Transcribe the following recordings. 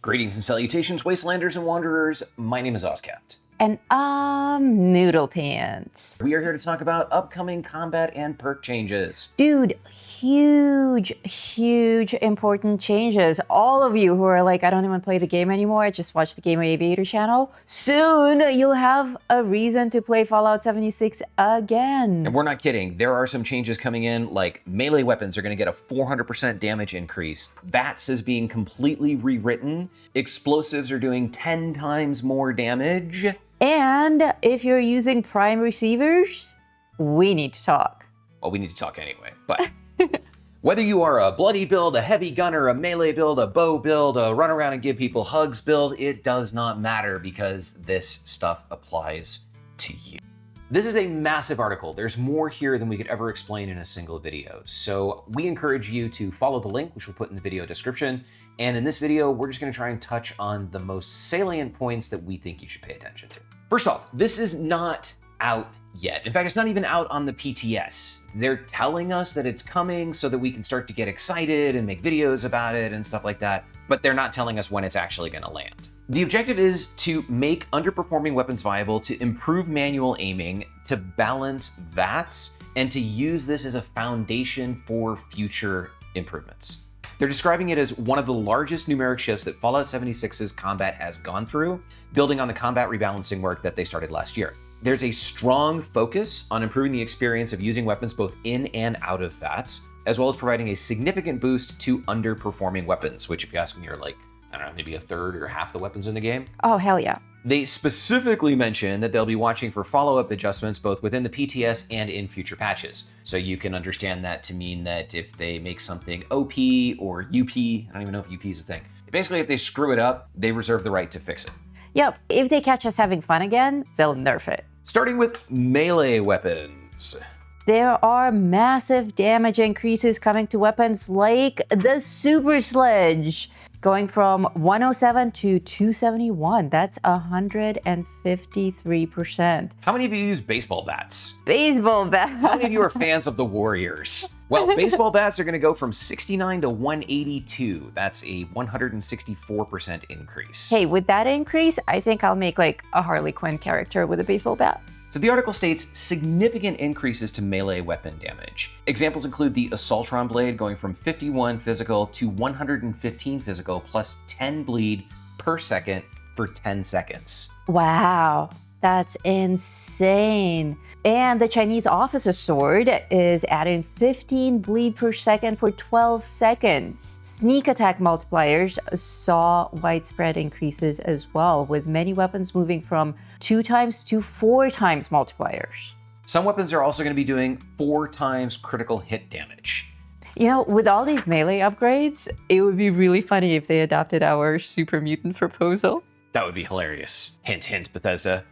Greetings and salutations, Wastelanders and Wanderers. My name is Oskapt. And Noodle Pants. We are here to talk about upcoming combat and perk changes. Dude, huge important changes. All of you who are like, I don't even play the game anymore, I just watch the Gamer Aviator channel. Soon you'll have a reason to play Fallout 76 again. And we're not kidding, there are some changes coming in, like melee weapons are gonna get a 400% damage increase. V.A.T.S is being completely rewritten. Explosives are doing 10 times more damage. And if you're using prime receivers, we need to talk. Well, we need to talk anyway, but whether you are a bloody build, a heavy gunner, a melee build, a bow build, a run around and give people hugs build, it does not matter because this stuff applies to you. This is a massive article. There's more here than we could ever explain in a single video. So we encourage you to follow the link, which we'll put in the video description. And in this video, we're just gonna try and touch on the most salient points that we think you should pay attention to. First off, this is not out yet. In fact, it's not even out on the P.T.S. They're telling us that it's coming so that we can start to get excited and make videos about it and stuff like that, but they're not telling us when it's actually gonna land. The objective is to make underperforming weapons viable, to improve manual aiming, to balance V.A.T.S, and to use this as a foundation for future improvements. They're describing it as one of the largest numeric shifts that Fallout76's combat has gone through, building on the combat rebalancing work that they started last year. There's a strong focus on improving the experience of using weapons both in and out of V.A.T.S, as well as providing a significant boost to underperforming weapons, which if you ask me are like, I don't know, maybe a third or half the weapons in the game. Oh, hell yeah. They specifically mention that they'll be watching for follow-up adjustments both within the P.T.S and in future patches. So you can understand that to mean that if they make something OP or UP, I don't even know if UP is a thing. Basically, if they screw it up, they reserve the right to fix it. Yep, if they catch us having fun again, they'll nerf it. Starting with melee weapons. There are massive damage increases coming to weapons like the Super Sledge, going from 107 to 271. That's 153%. How many of you use baseball bats? Baseball bats. How many of you are fans of the Warriors? Well, baseball bats are gonna go from 69 to 182. That's a 164% increase. Hey, with that increase, I think I'll make like a Harley Quinn character with a baseball bat. So the article states significant increases to melee weapon damage. Examples include the Assaultron blade going from 51 physical to 115 physical plus 10 bleed per second for 10 seconds. Wow, that's insane. And the Chinese officer's sword is adding 15 bleed per second for 12 seconds. Sneak attack multipliers saw widespread increases as well, with many weapons moving from 2 times to 4 times multipliers. Some weapons are also going to be doing 4 times critical hit damage. You know, with all these melee upgrades, it would be really funny if they adopted our super mutant proposal. That would be hilarious. Hint, hint, Bethesda.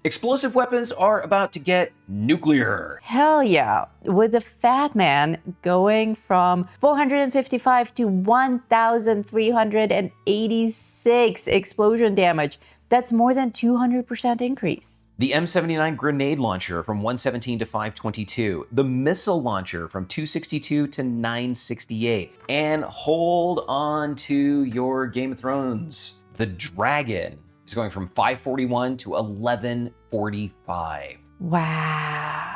Explosive weapons are about to get nuclear. Hell yeah. With the Fat Man going from 455 to 1,386 explosion damage. That's more than 200% increase. The M79 grenade launcher from 117 to 522. The missile launcher from 262 to 968. And hold on to your Game of Thrones. The dragon is going from 541 to 1145. Wow.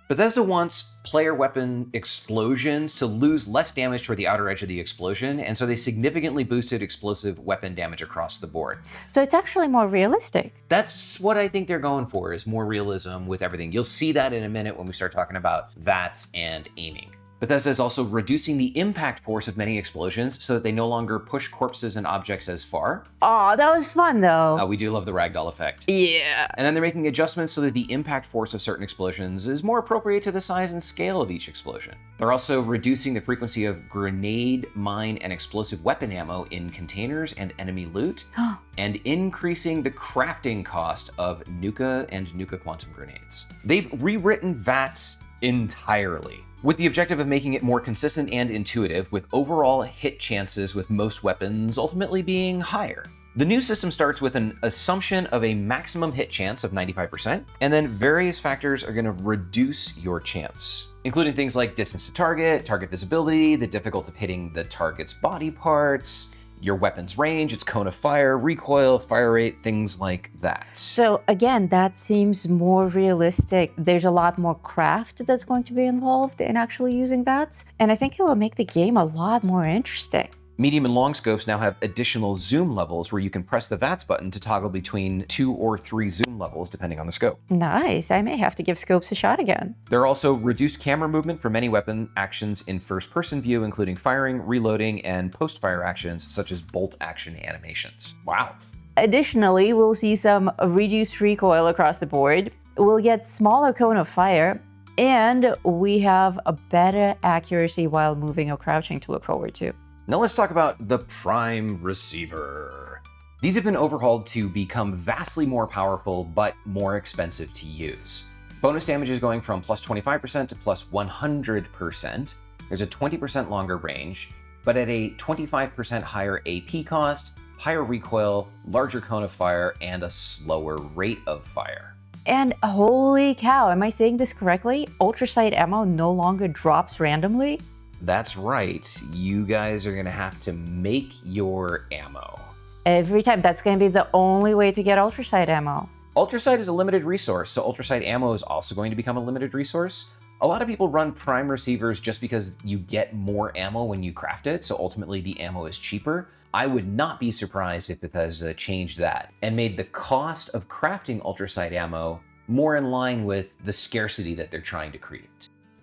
Bethesda wants player weapon explosions to lose less damage toward the outer edge of the explosion, and so they significantly boosted explosive weapon damage across the board. So it's actually more realistic. That's what I think they're going for, is more realism with everything. You'll see that in a minute when we start talking about V.A.T.S and aiming. Bethesda is also reducing the impact force of many explosions so that they no longer push corpses and objects as far. Oh, that was fun though. We do love the ragdoll effect. Yeah. And then they're making adjustments so that the impact force of certain explosions is more appropriate to the size and scale of each explosion. They're also reducing the frequency of grenade, mine, and explosive weapon ammo in containers and enemy loot, and increasing the crafting cost of Nuka and Nuka Quantum grenades. They've rewritten V.A.T.S entirely, with the objective of making it more consistent and intuitive, with overall hit chances with most weapons ultimately being higher. The new system starts with an assumption of a maximum hit chance of 95%, and then various factors are going to reduce your chance, including things like distance to target, target visibility, the difficulty of hitting the target's body parts, your weapon's range, its cone of fire, recoil, fire rate, things like that. So again, that seems more realistic. There's a lot more craft that's going to be involved in actually using VATS, and I think it will make the game a lot more interesting. Medium and long scopes now have additional zoom levels where you can press the VATS button to toggle between 2 or 3 zoom levels depending on the scope. Nice, I may have to give scopes a shot again. There are also reduced camera movement for many weapon actions in first-person view, including firing, reloading, and post-fire actions such as bolt action animations. Wow. Additionally, we'll see some reduced recoil across the board. We'll get smaller cone of fire, and we have a better accuracy while moving or crouching to look forward to. Now let's talk about the Prime Receiver. These have been overhauled to become vastly more powerful, but more expensive to use. Bonus damage is going from plus 25% to plus 100%. There's a 20% longer range, but at a 25% higher AP cost, higher recoil, larger cone of fire, and a slower rate of fire. And holy cow, am I saying this correctly? Ultrasight ammo no longer drops randomly? That's right, you guys are gonna have to make your ammo. Every time, that's gonna be the only way to get ultrasight ammo. Ultrasight is a limited resource, so ultrasight ammo is also going to become a limited resource. A lot of people run prime receivers just because you get more ammo when you craft it, so ultimately the ammo is cheaper. I would not be surprised if Bethesda changed that and made the cost of crafting ultrasight ammo more in line with the scarcity that they're trying to create.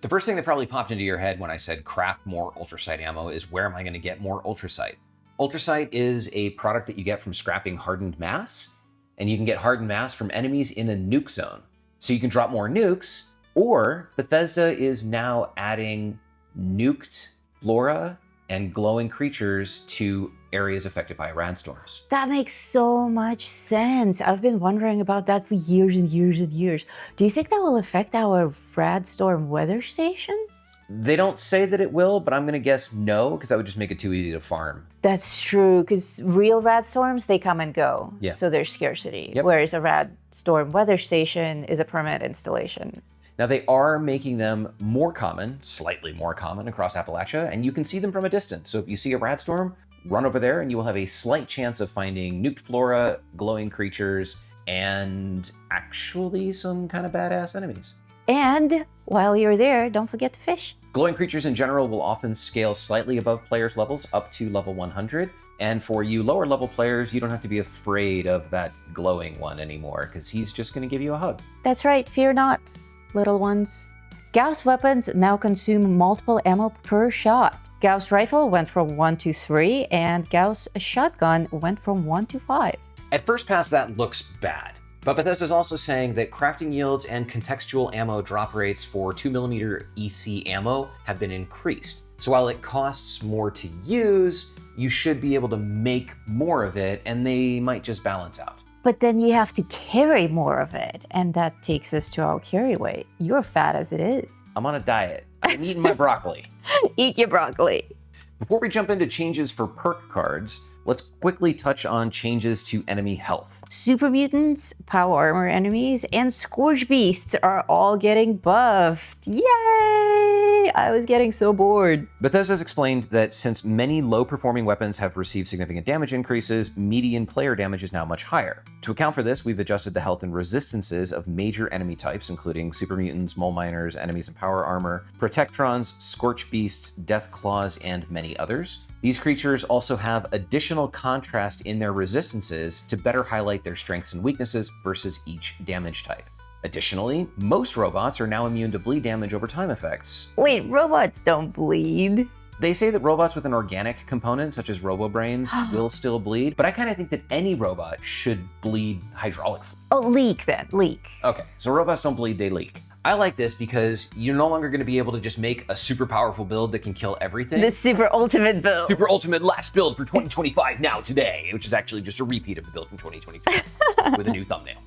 The first thing that probably popped into your head when I said craft more ultrasight ammo is where am I going to get more ultrasight? Ultrasight is a product that you get from scrapping hardened mass, and you can get hardened mass from enemies in a nuke zone. So you can drop more nukes, or Bethesda is now adding nuked flora and glowing creatures to areas affected by radstorms. That makes so much sense. I've been wondering about that for years and years and years. Do you think that will affect our radstorm weather stations? They don't say that it will, but I'm gonna guess no, because that would just make it too easy to farm. That's true, because real radstorms, they come and go. Yeah. So there's scarcity. Yep. Whereas a radstorm weather station is a permanent installation. Now they are making them more common, slightly more common across Appalachia, and you can see them from a distance. So if you see a radstorm, run over there and you will have a slight chance of finding nuked flora, glowing creatures, and actually some kind of badass enemies. And while you're there, don't forget to fish. Glowing creatures in general will often scale slightly above players' levels up to level 100. And for you lower level players, you don't have to be afraid of that glowing one anymore, because he's just going to give you a hug. That's right, fear not, little ones. Gauss weapons now consume multiple ammo per shot. Gauss rifle went from 1 to 3, and Gauss shotgun went from 1 to 5. At first pass, that looks bad. But Bethesda's also saying that crafting yields and contextual ammo drop rates for 2mm EC ammo have been increased. So while it costs more to use, you should be able to make more of it, and they might just balance out. But then you have to carry more of it, and that takes us to our carry weight. You're fat as it is. I'm on a diet. I'm eating my broccoli. Eat your broccoli. Before we jump into changes for perk cards, let's quickly touch on changes to enemy health. Super mutants, power armor enemies, and scourge beasts are all getting buffed. Yay! I was getting so bored. Bethesda's explained that since many low-performing weapons have received significant damage increases, median player damage is now much higher. To account for this, we've adjusted the health and resistances of major enemy types, including super mutants, mole miners, enemies in power armor, protectrons, scorch beasts, death claws, and many others. These creatures also have additional contrast in their resistances to better highlight their strengths and weaknesses versus each damage type. Additionally, most robots are now immune to bleed damage over time effects. Wait, robots don't bleed. They say that robots with an organic component, such as robo-brains, will still bleed, but I kind of think that any robot should bleed hydraulic fluid. Oh, leak then, leak. Okay, so robots don't bleed, they leak. I like this because you're no longer going to be able to just make a super powerful build that can kill everything. The super ultimate build. Super ultimate last build for 2025 now today, which is actually just a repeat of the build from 2023 with a new thumbnail.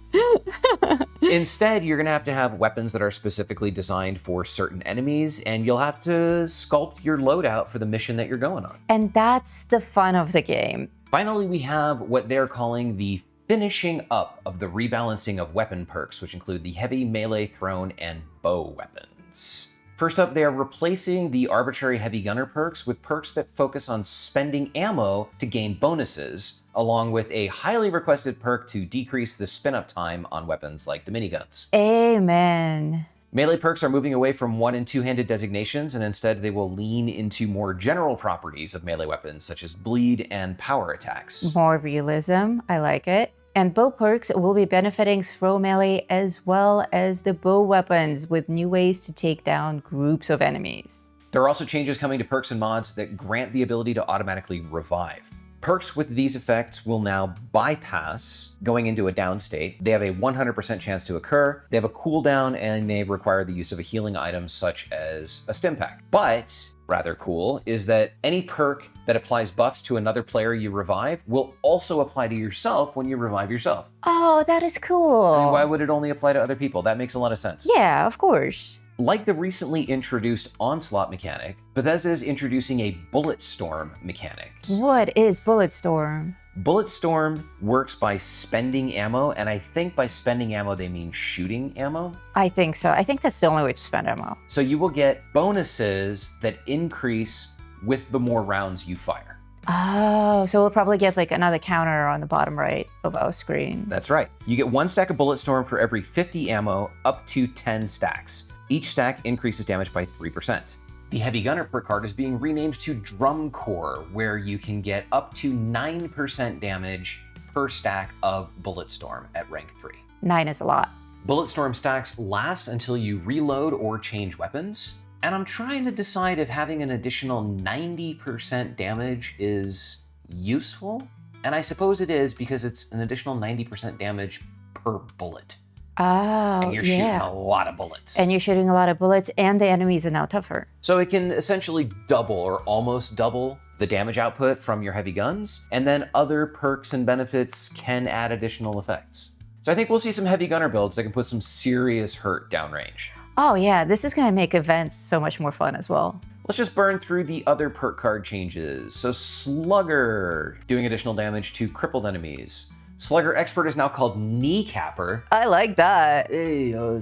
Instead, you're going to have weapons that are specifically designed for certain enemies, and you'll have to sculpt your loadout for the mission that you're going on. And that's the fun of the game. Finally, we have what they're calling the finishing up of the rebalancing of weapon perks, which include the heavy, melee, thrown, and bow weapons. First up, they are replacing the arbitrary heavy gunner perks with perks that focus on spending ammo to gain bonuses, along with a highly requested perk to decrease the spin-up time on weapons like the miniguns. Amen. Melee perks are moving away from one- and two-handed designations, and instead they will lean into more general properties of melee weapons, such as bleed and power attacks. More realism. I like it. And bow perks will be benefiting throw melee as well as the bow weapons with new ways to take down groups of enemies. There are also changes coming to perks and mods that grant the ability to automatically revive. Perks with these effects will now bypass going into a down state. They have a 100% chance to occur. They have a cooldown and they require the use of a healing item such as a stim pack. But rather cool is that any perk that applies buffs to another player you revive will also apply to yourself when you revive yourself. Oh, that is cool. And why would it only apply to other people? That makes a lot of sense. Yeah, of course. Like the recently introduced Onslaught mechanic, Bethesda is introducing a Bullet Storm mechanic. What is Bullet Storm? Bullet Storm works by spending ammo, and I think by spending ammo they mean shooting ammo. I think so. I think that's the only way to spend ammo. So you will get bonuses that increase with the more rounds you fire. Oh, so we'll probably get like another counter on the bottom right of our screen. That's right. You get 1 stack of Bullet Storm for every 50 ammo, up to 10 stacks. Each stack increases damage by 3%. The Heavy Gunner perk card is being renamed to Drum Core, where you can get up to 9% damage per stack of Bullet Storm at rank 3. 9 is a lot. Bullet Storm stacks last until you reload or change weapons, and I'm trying to decide if having an additional 90% damage is useful, and I suppose it is because it's an additional 90% damage per bullet. Oh, And you're shooting a lot of bullets. And you're shooting a lot of bullets, and the enemies are now tougher. So it can essentially double or almost double the damage output from your heavy guns, and then other perks and benefits can add additional effects. So I think we'll see some heavy gunner builds that can put some serious hurt downrange. Oh yeah, this is gonna make events so much more fun as well. Let's just burn through the other perk card changes. So Slugger, doing additional damage to crippled enemies. Slugger Expert is now called Kneecapper. I like that. Hey, we own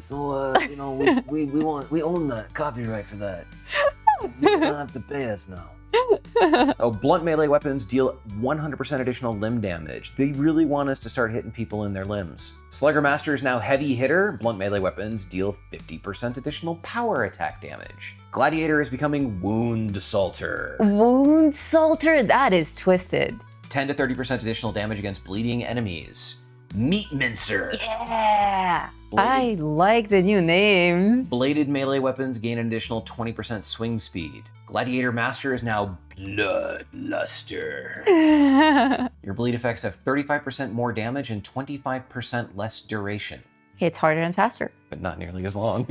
that copyright for that. You don't have to pay us now. Oh, blunt melee weapons deal 100% additional limb damage. They really want us to start hitting people in their limbs. Slugger Master is now heavy hitter. Blunt melee weapons deal 50% additional power attack damage. Gladiator is becoming Wound Salter. Wound Salter, that is twisted. 10 to 30% additional damage against bleeding enemies. Meat Mincer. Yeah, Bladed. I like the new names. Bladed melee weapons gain an additional 20% swing speed. Gladiator Master is now Bloodluster. Your bleed effects have 35% more damage and 25% less duration, Hits harder and faster. but not nearly as long.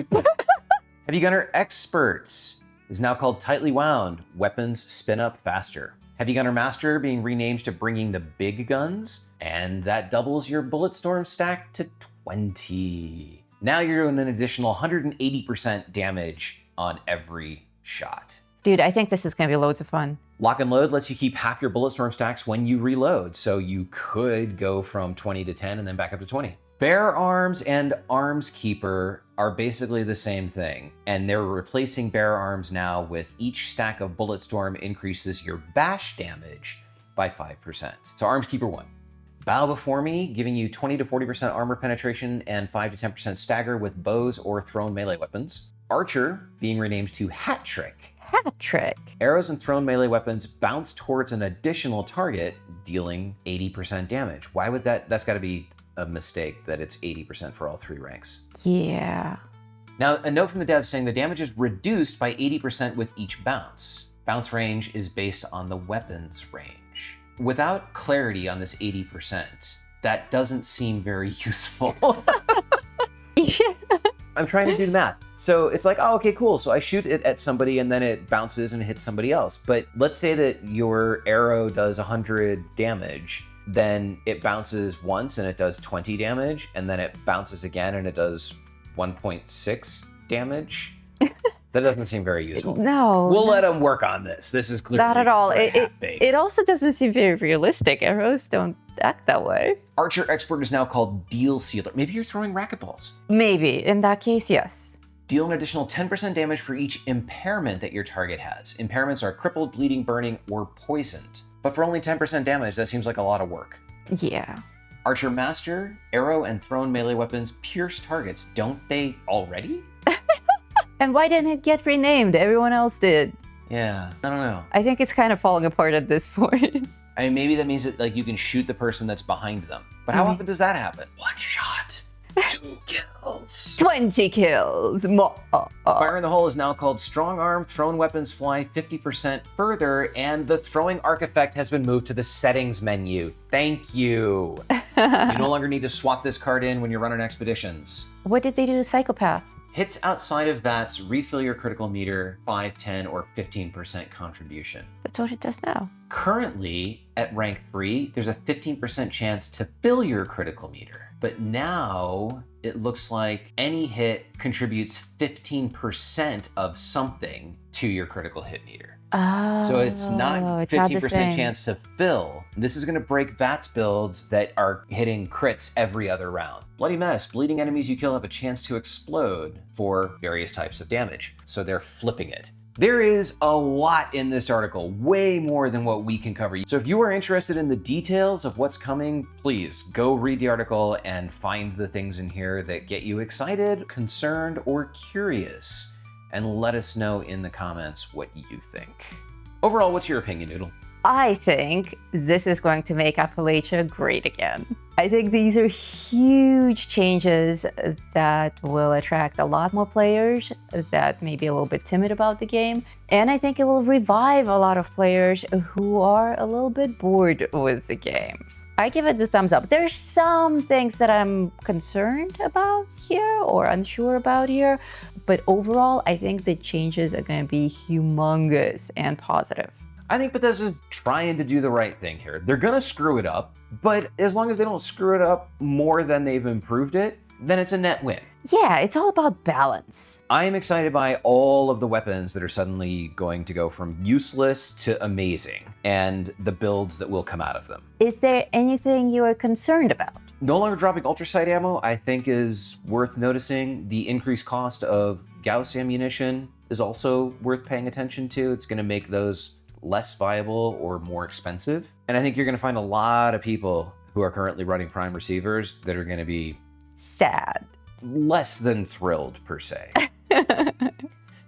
Heavy Gunner Experts is now called Tightly Wound. Weapons spin up faster. Heavy Gunner Master being renamed to Bringing the Big Guns, and that doubles your Bullet Storm stack to 20. Now you're doing an additional 180% damage on every shot. Dude, I think this is gonna be loads of fun. Lock and Load lets you keep half your Bullet Storm stacks when you reload, so you could go from 20 to 10 and then back up to 20. Bear Arms and Arms Keeper are basically the same thing, and they're replacing Bear Arms now with each stack of Bullet Storm increases your bash damage by 5%. So Arms Keeper 1. Bow Before Me, giving you 20 to 40% armor penetration and 5 to 10% stagger with bows or thrown melee weapons. Archer, being renamed to Hat Trick. Hat trick. Arrows and thrown melee weapons bounce towards an additional target, dealing 80% damage. Why would that's gotta be a mistake that it's 80% for all 3 ranks. Yeah. Now, a note from the dev saying the damage is reduced by 80% with each bounce. Bounce range is based on the weapon's range. Without clarity on this 80%, that doesn't seem very useful. I'm trying to do the math. So it's like, oh, okay, cool. So I shoot it at somebody and then it bounces and hits somebody else. But let's say that your arrow does 100 damage. Then it bounces once and it does 20 damage, and then it bounces again and it does 1.6 damage. That doesn't seem very useful. No. We'll let them work on this. This is clearly Not at all. half-baked. It also doesn't seem very realistic. Arrows don't act that way. Archer Expert is now called Deal Sealer. Maybe you're throwing racquetballs. Maybe. In that case, yes. Deal an additional 10% damage for each impairment that your target has. Impairments are crippled, bleeding, burning, or poisoned. But for only 10% damage, that seems like a lot of work. Yeah. Archer Master, arrow and thrown melee weapons pierce targets. Don't they already? And why didn't it get renamed? Everyone else did. Yeah, I don't know. I think it's kind of falling apart at this point. I mean, maybe that means that like you can shoot the person that's behind them. But how often does that happen? One shot, 2 kills. 20 kills. Fire in the Hole is now called Strong Arm. Thrown weapons fly 50% further, and the throwing arc effect has been moved to the settings menu. Thank you. You no longer need to swap this card in when you're running expeditions. What did they do to Psychopath? Hits outside of V.A.T.S refill your critical meter 5, 10, or 15% contribution. That's what it does now. Currently, at rank 3, there's a 15% chance to fill your critical meter. But now, it looks like any hit contributes 15% of something to your critical hit meter. Oh, So it's not it's not the 15% same. chance to fill. This is going to break V.A.T.S builds that are hitting crits every other round. Bloody Mess, bleeding enemies you kill have a chance to explode for various types of damage. So they're flipping it. There is a lot in this article, way more than what we can cover. So if you are interested in the details of what's coming, please go read the article and find the things in here that get you excited, concerned, or curious. And let us know in the comments what you think. Overall, what's your opinion, Noodle? I think this is going to make Appalachia great again. I think these are huge changes that will attract a lot more players that may be a little bit timid about the game. And I think it will revive a lot of players who are a little bit bored with the game. I give it the thumbs up. There's some things that I'm concerned about here or unsure about here, but overall, I think the changes are going to be humongous and positive. I think Bethesda's trying to do the right thing here. They're gonna screw it up, but as long as they don't screw it up more than they've improved it, then it's a net win. Yeah, it's all about balance. I am excited by all of the weapons that are suddenly going to go from useless to amazing, and the builds that will come out of them. Is there anything you are concerned about? No longer dropping ultrasight ammo, I think, is worth noticing. The increased cost of Gauss ammunition is also worth paying attention to. It's gonna make those less viable or more expensive. And I think you're gonna find a lot of people who are currently running prime receivers that are gonna be Sad. less than thrilled, per se.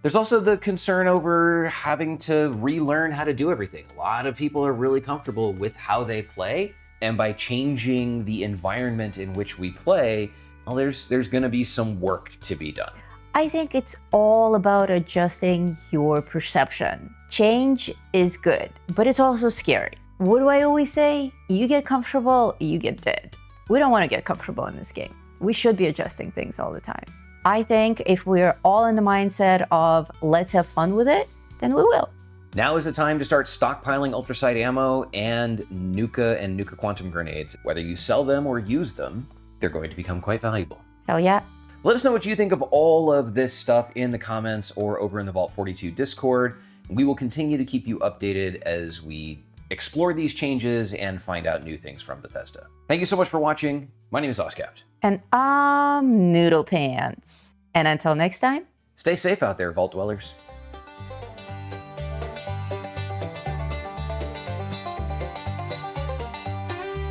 There's also the concern over having to relearn how to do everything. A lot of people are really comfortable with how they play, and by changing the environment in which we play, well, there's gonna be some work to be done. I think it's all about adjusting your perception. Change is good, but it's also scary. What do I always say? You get comfortable, you get dead. We don't want to get comfortable in this game. We should be adjusting things all the time. I think if we're all in the mindset of let's have fun with it, then we will. Now is the time to start stockpiling ultrasight ammo and Nuka quantum grenades. Whether you sell them or use them, they're going to become quite valuable. Hell yeah. Let us know what you think of all of this stuff in the comments or over in the Vault 42 Discord. We will continue to keep you updated as we explore these changes and find out new things from Bethesda. Thank you so much for watching. My name is Oskapt. And I'm Noodle Pants. And until next time, Stay safe out there, Vault Dwellers.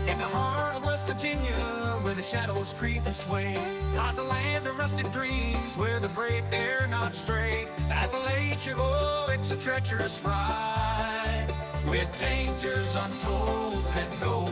In the heart of West Virginia, where the shadows creep and sway, lies a land of rusted dreams, where the brave dare not stray. Appalachia, oh, it's a treacherous ride, with dangers untold and no